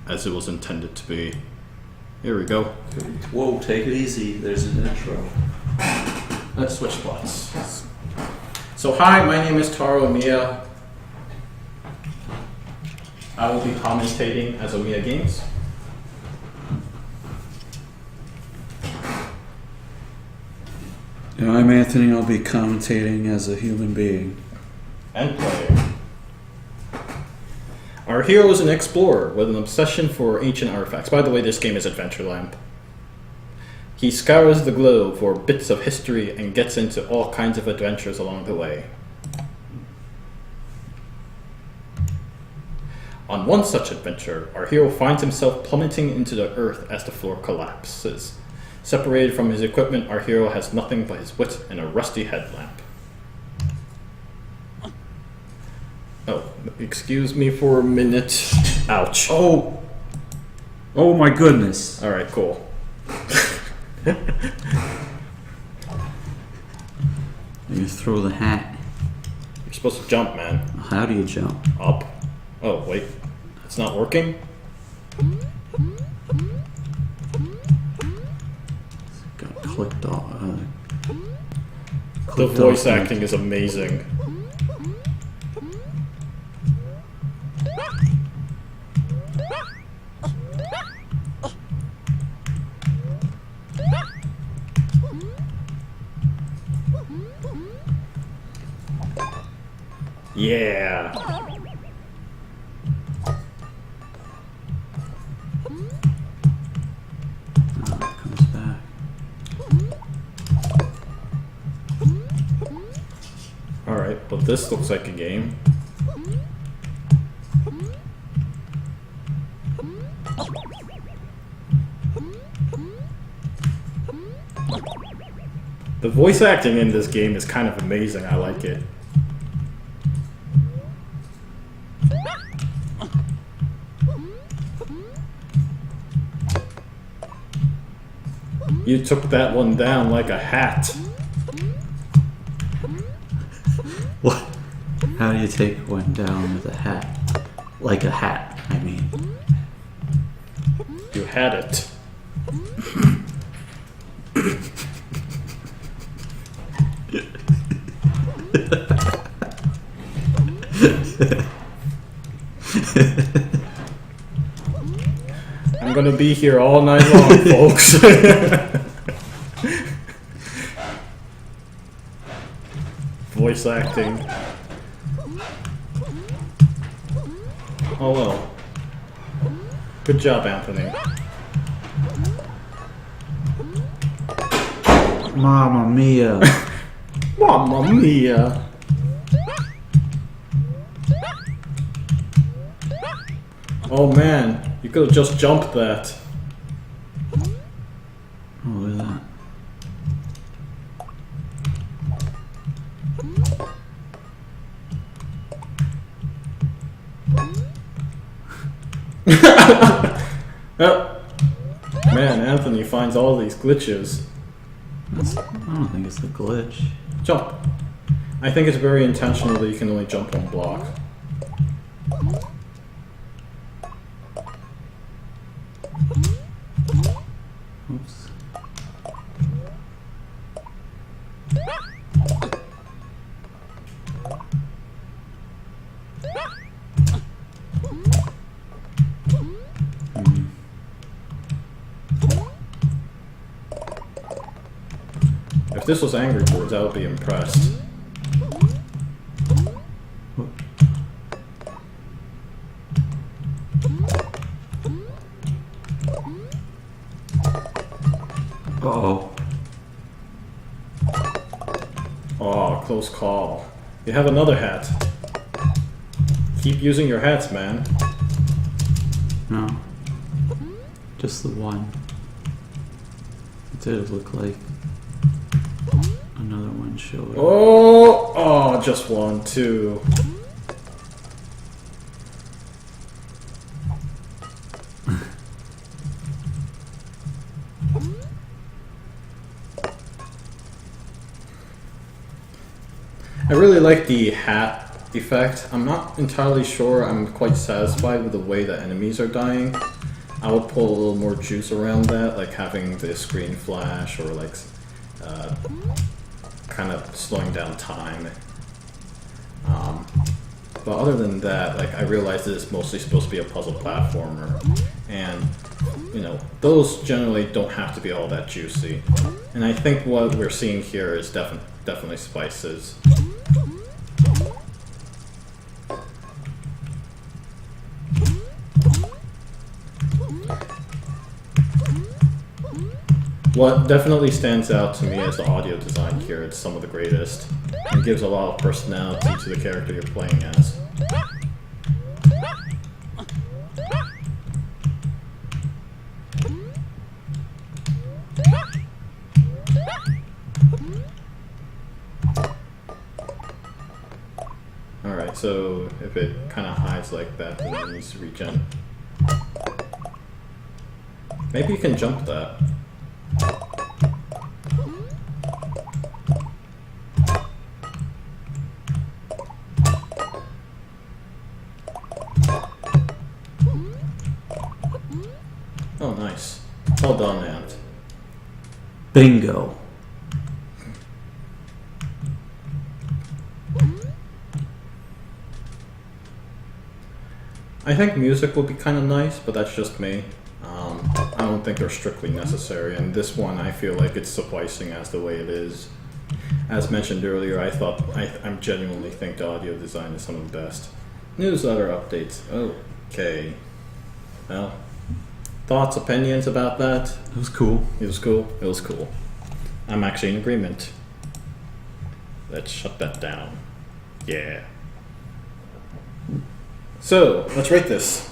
as it was intended to be. Here we go. Whoa, take it easy. There's an intro. Let's switch spots. So hi, my name is Taro Omiya. I will be commentating as Omiya Games. And I'm Anthony. I'll be commentating as a human being. And player. Our hero is an explorer with an obsession for ancient artifacts. By the way, this game is Adventureland. He scours the globe for bits of history and gets into all kinds of adventures along the way. On one such adventure, our hero finds himself plummeting into the earth as the floor collapses. Separated from his equipment, our hero has nothing but his wit and a rusty headlamp. Oh, excuse me for a minute. Ouch. Oh my goodness. Alright, cool. You throw the hat. You're supposed to jump, man. How do you jump? Up. Oh, wait. It's not working? Got clicked off. The voice acting is amazing. Yeah. Comes back. Alright, but this looks like a game. The voice acting in this game is kind of amazing. I like it. You took that one down like a hat. What? How do you take one down with a hat? Like a hat, I mean. You had it. I'm gonna be here all night long, folks. Voice acting. Oh well. Good job, Anthony. Mamma mia. Mamma mia. Oh man, you could have just jumped that. Oh, look at Oh. Man, Anthony finds all these glitches. I don't think it's a glitch. Jump. I think it's very intentional that you can only jump one block. Oops. If this was Angry Birds, I would be impressed. Uh-oh. Oh, close call. You have another hat. Keep using your hats, man. No. Just the one. It did look like another one showed up. Oh, just one, two. I really like the hat effect. I'm not entirely sure. I'm quite satisfied with the way that enemies are dying. I would pull a little more juice around that, like having the screen flash or like kind of slowing down time. But other than that, like I realized that it's mostly supposed to be a puzzle platformer, and you know those generally don't have to be all that juicy. And I think what we're seeing here is definitely spices. What definitely stands out to me is the audio design here. It's some of the greatest. It gives a lot of personality to the character you're playing as. Alright, so if it kind of hides like that, then it needs to regen. Maybe you can jump that. Oh, nice. Well done, Ant. Bingo. I think music would be kind of nice, but that's just me. I don't think they're strictly necessary, and this one I feel like it's sufficing as the way it is. As mentioned earlier, I genuinely think the audio design is some of the best. Newsletter updates. Okay. Well, thoughts, opinions about that? It was cool. It was cool. It was cool. I'm actually in agreement. Let's shut that down. Yeah. So, let's rate this.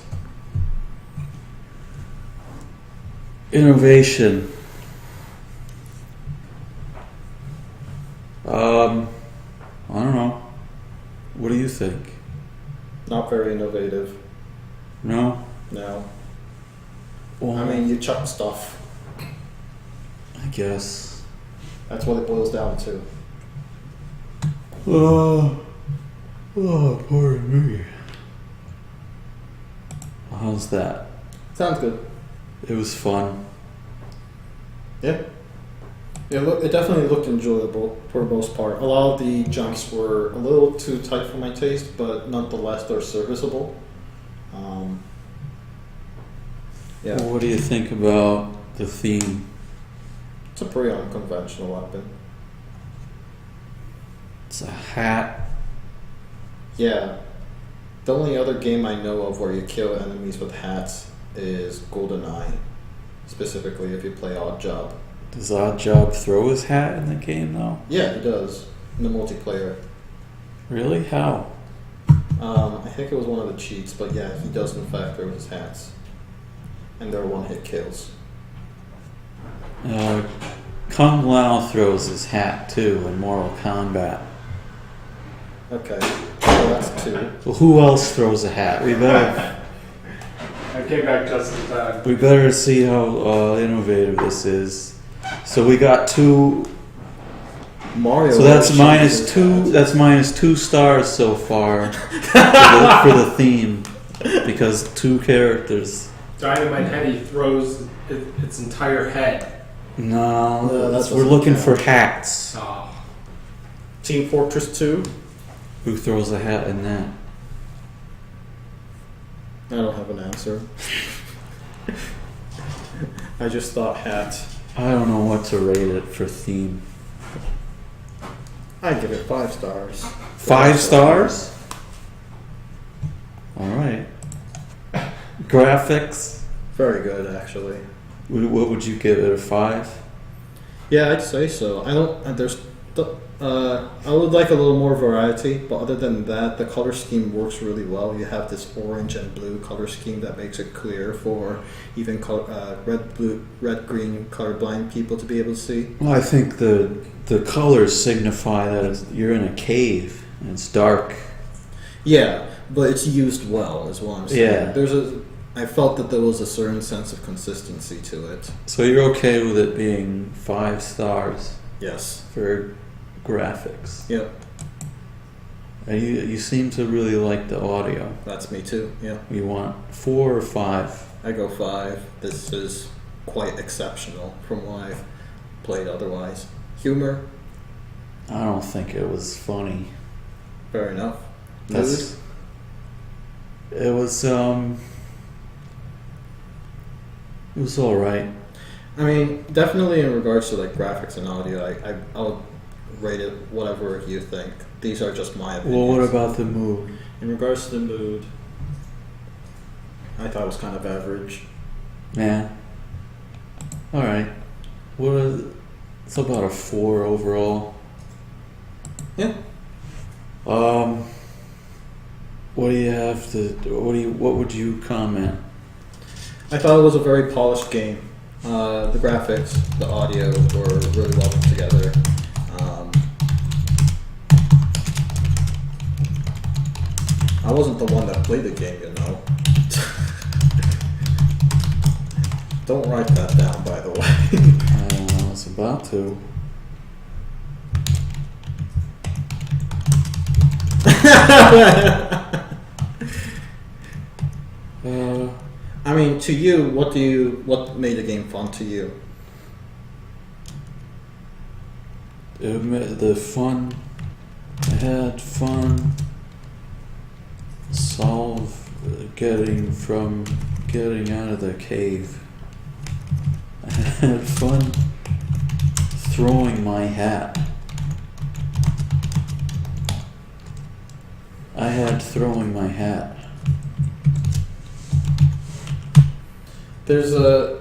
Innovation. I don't know. What do you think? Not very innovative. No? No. Well, I mean, you chuck stuff. I guess. That's what it boils down to. Oh, pardon me. How's that? Sounds good. It was fun. Yeah. Yeah, look, it definitely looked enjoyable for the most part. A lot of the jumps were a little too tight for my taste, but nonetheless, they're serviceable. Yeah. Well, what do you think about the theme? It's a pretty unconventional weapon. It's a hat. Yeah. The only other game I know of where you kill enemies with hats is GoldenEye. Specifically if you play Odd Job. Does Odd Job throw his hat in the game though? Yeah, he does. In the multiplayer. Really? How? I think it was one of the cheats, but yeah, he does in fact throw his hats. And they're one-hit kills. Kung Lao throws his hat too in Mortal Kombat. Okay, so that's two. Well, who else throws a hat? We better. I came back just in time. We better see how innovative this is. So we got two. Mario. So that's -2. That's -2 stars so far for the theme, because 2 characters. Dynamite Head, he throws its entire head. No, that's we're looking for hats. Oh. Team Fortress 2. Who throws a hat in that? I don't have an answer. I just thought hat. I don't know what to rate it for theme. I give it 5 stars. 5 stars? All right. Graphics? Very good, actually. What would you give it, a 5? Yeah, I'd say so. I don't. I would like a little more variety, but other than that, the color scheme works really well. You have this orange and blue color scheme that makes it clear for even red, green colorblind people to be able to see. Well, I think the colors signify that you're in a cave and it's dark. Yeah, but it's used well, is what I'm saying. Yeah. I felt that there was a certain sense of consistency to it. So you're okay with it being 5 stars Yes. for graphics? Yep. You seem to really like the audio. That's me too. Yeah. You want 4 or 5? I go 5. This is quite exceptional from what I've played otherwise. Humor, I don't think it was funny. fair enough. Mood, It was all right. I mean, definitely in regards to like graphics and audio, I'll rate it whatever you think. These are just my opinions. Well, what about the mood? In regards to the mood, I thought it was kind of average. Yeah. All right. It's about a 4 overall. Yeah. What do you have to? What would you comment? I thought it was a very polished game. The graphics, the audio were really well put together. I wasn't the one that played the game, you know. Don't write that down, by the way. I was about to. I mean, to you, what made the game fun to you? The fun. I had fun. Getting out of the cave. I had fun throwing my hat. There's a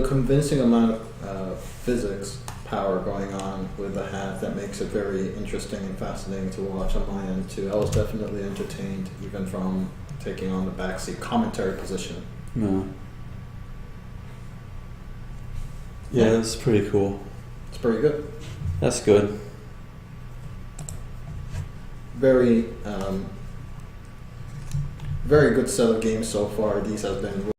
convincing amount of physics power going on with the hat that makes it very interesting and fascinating to watch on my end too. I was definitely entertained even from taking on the backseat commentary position. No. Yeah, that's pretty cool. It's pretty good. That's good. Very very good set of games so far. These have been